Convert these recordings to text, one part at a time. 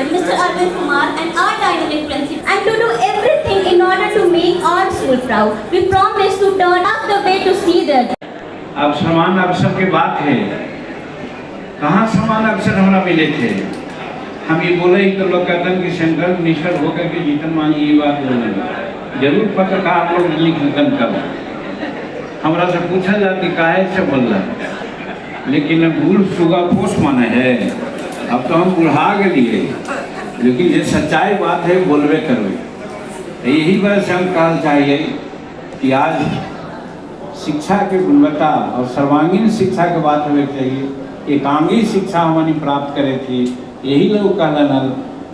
director, Mr. Arvind Kumar, and our dynamic principal, and to do everything in order to make our school proud. We promise to turn up the way to see that. अब समान अवसर की बात है, कहाँ समान अवसर हमारा मिले थे? हम ये बोले ही तो लोग कहते हैं कि सेंट्रल मिनिस्टर होकर के जीतन मांझी ये बात बोले, जरूर पत्रकार लोग लिख लेते कब हमारा से पूछा जाती काहे से बोल रहा, लेकिन बूढ़ सुगा पोष माने है, अब तो हम बुढ़ा गए, लेकिन ये सच्चाई बात है बोलवे करवे। यही वजह से हम कहना चाहिए कि आज शिक्षा की गुणवत्ता और सर्वांगीण शिक्षा की बात होनी चाहिए। एकांगी शिक्षा हमारी प्राप्त करे थी, यही लोग कहना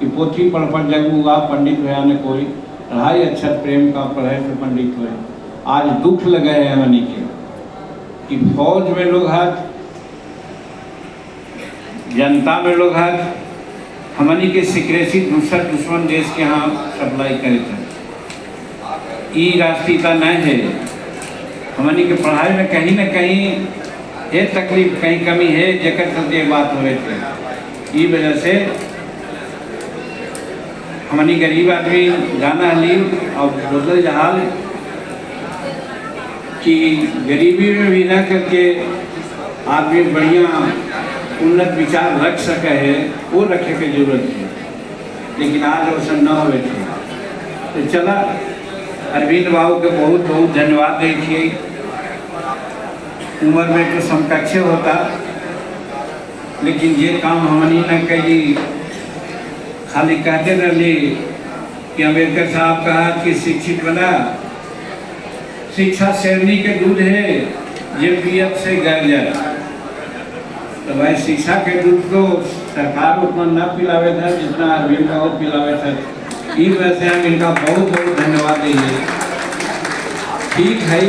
कि पोथी पढ़ पढ़ जग हुआ पंडित हुआ न कोई, पढ़ाई अक्षर प्रेम का पढ़े तो पंडित हुए। आज दुख लगे है हमनी के कि फौज में लोग हैं, जनता में लोग हैं, हमनी के सिक्रेसी दूसरा दुश्मन देश के यहाँ सप्लाई करे थे। ये राष्ट्रीयता नहीं है, हमनी के पढ़ाई में कहीं न कहीं है तकलीफ, कहीं कमी है, जगत चलते बात हो रहे थे। ये वजह से हमनी गरीब आदमी जाना हली और बदल जहाल कि गरीबी में भी ना करके आदमी बढ़िया उन्नत विचार रख सके है, वो रखे की जरूरत है, लेकिन आज वो सब न हुए थे। तो चला अरविंद बाबू के बहुत बहुत धन्यवाद देखिए। उम्र में तो समकक्ष होता, लेकिन ये काम हमनी न कही, खाली कहते रहे कि अम्बेडकर साहब कहा कि शिक्षित बना, शिक्षा शेरनी के दूध है ये पियत से गर जाए। तो भाई शिक्षा के दूध तो सरकार उतना न पिलावे था जितना अरविंद बाबू पिलावे था। इस वजह से हम इनका बहुत बहुत धन्यवाद देंगे। ठीक है,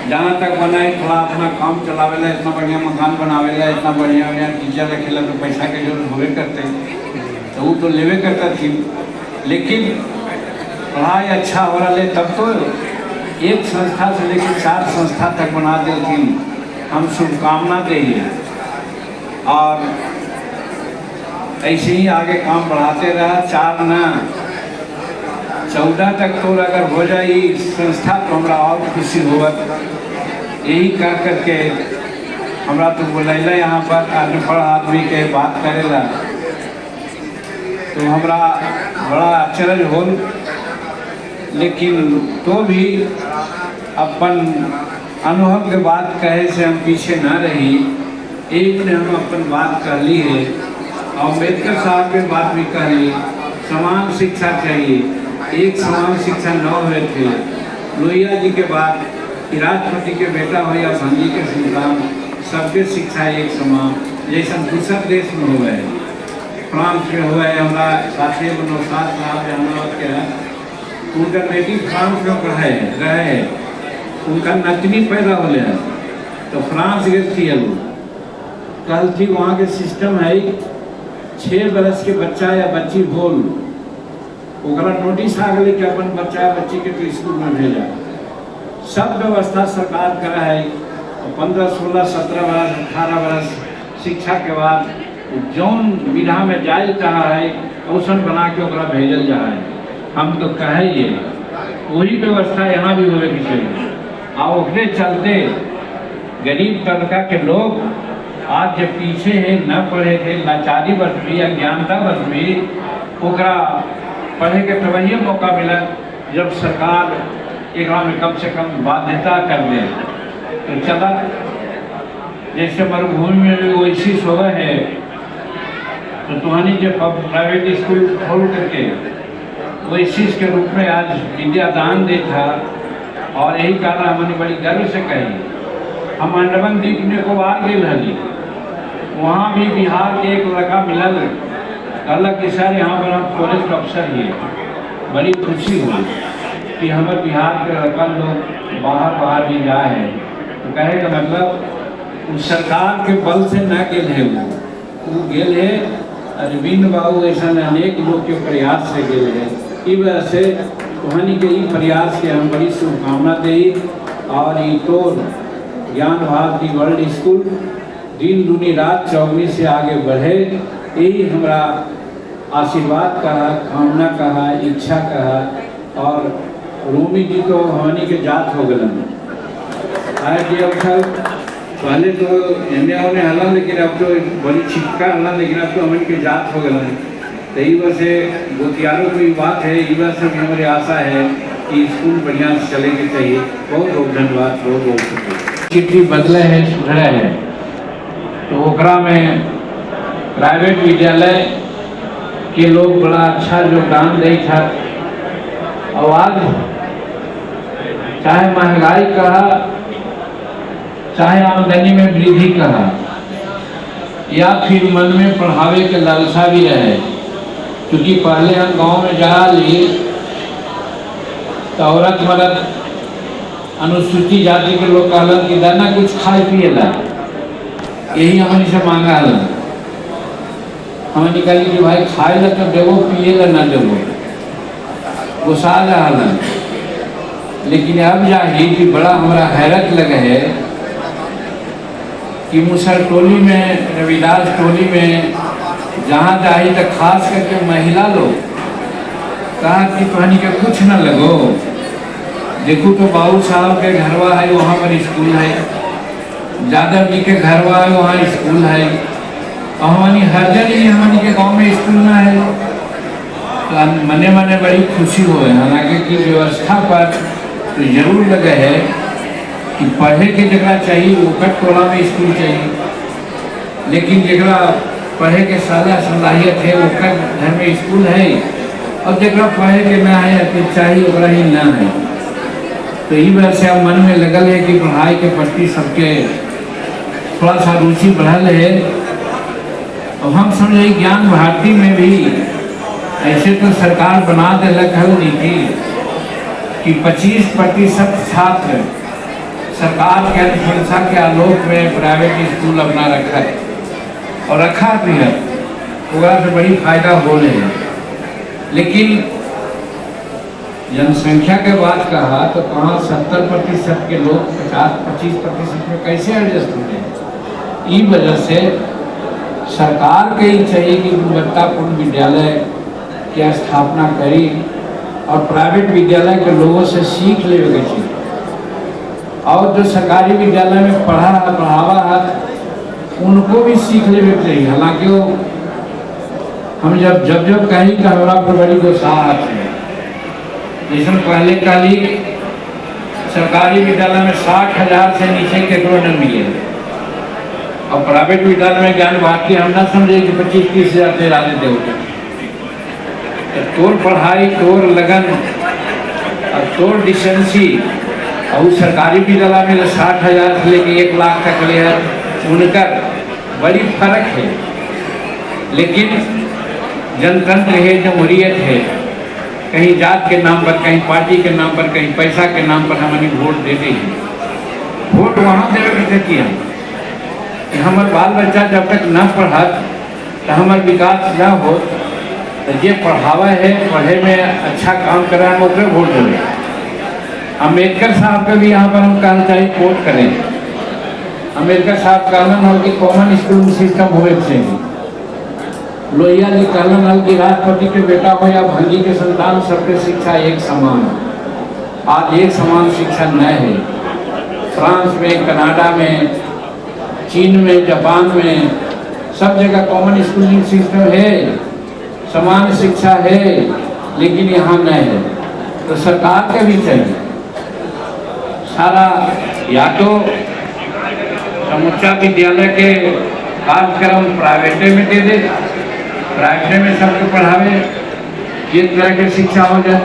जहाँ तक बनाए थोड़ा अपना काम चलावेला, इतना बढ़िया मकान बनावेला, इतना बढ़िया बढ़िया टीचर रखेला, तो पैसा के जरूरत होवे करते तो वो तो लेवे करता थी, लेकिन पढ़ाई अच्छा हो रहा है तब तो एक संस्था से लेकर 4 संस्था तक बना देती। हम शुभकामना देंगे और ऐसे ही आगे काम बढ़ाते रहा। 4 ना 14 तक तो अगर हो जाए संस्था तो हमारा और खुशी होगा। यही कह करके हमारा तो बुलाइला यहाँ पर अनपढ़ आदमी के बात करेला तो हमारा बड़ा आश्चर्य हो, लेकिन तो भी अपन अनुभव के बात कहे से हम पीछे ना रही। एक ने हम अपन बात कह ली है, अम्बेडकर साहब के बात भी कह ली, समान शिक्षा चाहिए, एक समान शिक्षा न हुए थे। लोहिया जी के बाद कि राष्ट्रपति के बेटा हो या भांजी के संतान, सबके शिक्षा एक समान, जैसा दूसरा देश में हुआ है, फ्रांस में हुआ है। हमारा साथी बनोसाद साहब अहमदाबाद के हैं, उनका बेटी फ्रांस में पढ़ाए रहे है, उनका नतनी पैदा हो गया तो फ्रांस गई थी। कल थी वहाँ के सिस्टम है 6 बरस के बच्चा या बच्ची बोल ओकरा नोटिस आ गई कि अपन बच्चा या बच्ची के तो स्कूल में भेजा। सब व्यवस्था सरकार करा है, 15, 16, 17 बरस 18 बरस शिक्षा के बाद जौन विधा में जाए चाह है औसन बना के ओकरा भेजल जा है। हम तो कहे वही व्यवस्था यहाँ भी होने की चाहिए। और उसके चलते गरीब तबका के लोग आज जब पीछे हैं, न पढ़े थे, लाचारी बस भी, अज्ञानता बस भी, ओकरा पढ़े के तभी मौका मिला जब सरकार एक में कम से कम बाध्यता कर दे। तो चला जैसे मरुभूमि में भी वैसी सोवा है, तो तुम्हारी जब प्राइवेट स्कूल खोल करके वैसी के रूप में आज विद्यादान दे था। और यही कारण हमारी बड़ी गर्व से कही, हम अंडमान द्वीप में को बाहर गए रही, वहाँ भी बिहार के एक लड़का मिलल, अलग कि सर यहाँ पर हम फॉरेस्ट अफसर ही। बड़ी खुशी हुई कि हमारे बिहार के लड़का लोग बाहर भी जा है। तो कहे का मतलब उस सरकार के बल से न गेल है, वो गेल है अरविंद बाबू ऐसा अनेक लोग के प्रयास से गेल है। इस वजह से वहनी के ही प्रयास के हम बड़ी शुभकामना दी। और ये तो ज्ञान भारती वर्ल्ड स्कूल दिन दूनी रात 24 से आगे बढ़े यही हमारा आशीर्वाद कहा, कामना कहा, इच्छा कहा। और रूमी जी तो हमनी के जात हो गलन आए कि अब तक पहले तो एने होने हलन, लेकिन अब तो बड़ी छिटका हलन, लेकिन अब तो हमनी के जात हो गलन। तो ई वजह से गोतियारों की बात है, ई वजह से भी हमारी आशा है कि स्कूल बढ़िया से चले के चाहिए। बहुत बहुत धन्यवाद, बहुत बहुत शुक्रिया। चिट्ठी बदले है, सुधरे है, तो ओकरा में प्राइवेट विद्यालय के लोग बड़ा अच्छा योगदान दे था। और आज चाहे महंगाई कहा, चाहे आमदनी में वृद्धि कहा, या फिर मन में पढ़ावे के लालसा भी रहे, क्योंकि पहले हम गांव में जा लिए तो औरत मर्द अनुसूचित जाति के लोग कहलन कि दाना कुछ खाए पिए ला, यही हमनी से मांगा हलन। हमनी कहली कि भाई खाए ला तो देवो, पिए ला ना देवो, गुस्सा हलन। लेकिन अब जाही कि बड़ा हमारा हैरत लगे है कि मुसर टोली में, रविदास टोली में जहाँ जाही तो खास करके महिला लोग कहा कि पानी के कुछ न लगो, देखो तो बाबू साहब के घरवा है, वहाँ पर स्कूल है, यादव जी के घरवा है, वहाँ स्कूल है, और हमारी हर जन ही हमारी के गांव में स्कूल ना है। तो मने मने बड़ी खुशी हो है। हालांकि की व्यवस्था पर तो जरूर लगे है कि पढ़े के जगह चाहिए, ओकर टोला में स्कूल चाहिए, लेकिन जगह पढ़े के सादा सलाहियत है, ओकर घर में स्कूल है, और जगह पढ़े के ना है तो चाहिए ओकरा ही ना है। तो ई वजह से अब मन में लगल है कि पढ़ाई के प्रति सबके थोड़ा सा रुचि बढ़ल है। और हम समझे ज्ञान भारती में भी ऐसे तो सरकार बना दिलक हल नीति कि 25% छात्र सरकार के अनुशंसा के आलोक में प्राइवेट स्कूल अपना रखा है, और रखा भी है, ओकरा से बड़ी फायदा हो रहे हैं। लेकिन जनसंख्या के बात कहा तो कहाँ 70% के लोग 50-25% में कैसे एडजस्ट हो रहे। ई वजह से सरकार के ही चाहिए कि गुणवत्तापूर्ण विद्यालय की स्थापना करी, और प्राइवेट विद्यालय के लोगों से सीख ले चाहिए। और जो सरकारी विद्यालय में पढ़ावा है उनको भी सीख ले चाहिए। हालांकि वो हम जब कहीं कि हमारा पर बड़ी गुस्साहट है, जैसे पहले काली सरकारी विद्यालय में 60,000 से नीचे केकरो न मिले, और प्राइवेट विद्यालय में ज्ञान भारती हम ना समझे कि 25-30 हज़ार से ज़्यादा दे। तोर पढ़ाई, तोर लगन और तोर डिसेंसी, और सरकारी विद्यालय में 60,000 से लेकर 1 लाख तक ले है, उनका बड़ी फर्क है। लेकिन जनतंत्र है, जमहूरियत है, कहीं जात के नाम पर, कहीं पार्टी के नाम पर, कहीं पैसा के नाम पर हमारी वोट देते हैं। वोट वहाँ देवे के किया कि हमारे बाल बच्चा जब तक न पढ़त तो हमारे विकास न हो, तो ये पढ़ावा है, पढ़े में अच्छा काम कर रहा है, उसमें वोट देवे। अम्बेडकर साहब का भी यहाँ पर हम कहना चाहिए कोट करें। अम्बेडकर साहब कहलन हल कि कॉमन स्कूल सिस्टम होवे चाहिए। लोहिया जी कहलन हल कि राष्ट्रपति के बेटा हो या भंगी के संतान, सबके शिक्षा एक समान। आज एक समान शिक्षा न है। फ्रांस में, कनाडा में, चीन में, जापान में सब जगह कॉमन स्कूलिंग सिस्टम है, समान शिक्षा है, लेकिन यहाँ न है। तो सरकार का भी चाहिए सारा, या तो समूचा विद्यालय के कार्यक्रम प्राइवेट में दे दे, प्राइवेट में सबको पढ़ावे, ये तरह की शिक्षा हो जाए,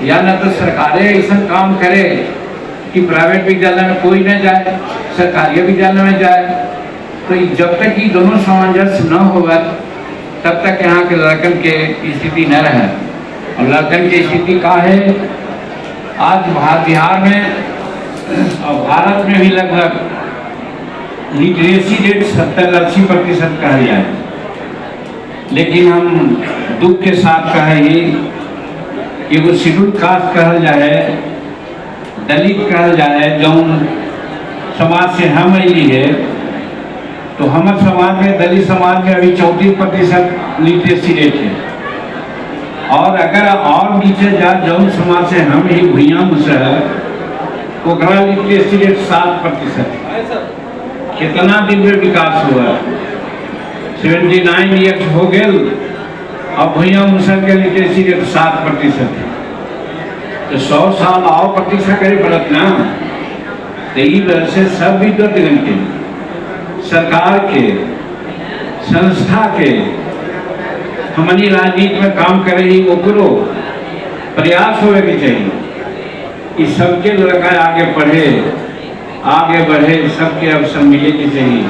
या न तो सरकारें ऐसा काम करे कि प्राइवेट विद्यालय में कोई न जाए, सरकारी विद्यालय में जाए। तो जब तक ये दोनों सामंजस्य न होगा तब तक यहाँ के लड़कन के स्थिति न रहे। और लड़कन की स्थिति का है, आज बिहार में और भारत में भी लगभग लिटरेसी रेट 70-80% कहा जाए, लेकिन हम दुख के साथ कहे कि वो शेड्यूल कास्ट कहल जाए, दलित कहल जाए, जौन समाज से हम अली है, तो हमारे समाज में, दलित समाज में अभी 34% लिटरेसी रेट है। और अगर और नीचे जा जौन समाज से हम ही भुइया मुसहर ओकरा लिटरेसी रेट 7%। कितना दिन में विकास हुआ? 79 ईयर्स हो गए और भुइया मुसहर के लिटरेसी रेट 7%। तो 100 साल आओ प्रतीक्षा करे पड़त ना। तो ई वजह से सब विद्वतगण के, सरकार के, संस्था के, हमनी राजनीति में काम करे ही ओकरो प्रयास होवे के चाहिए। इस सबके लड़का आगे बढ़े, आगे बढ़े, सबके अवसर मिले के चाहिए।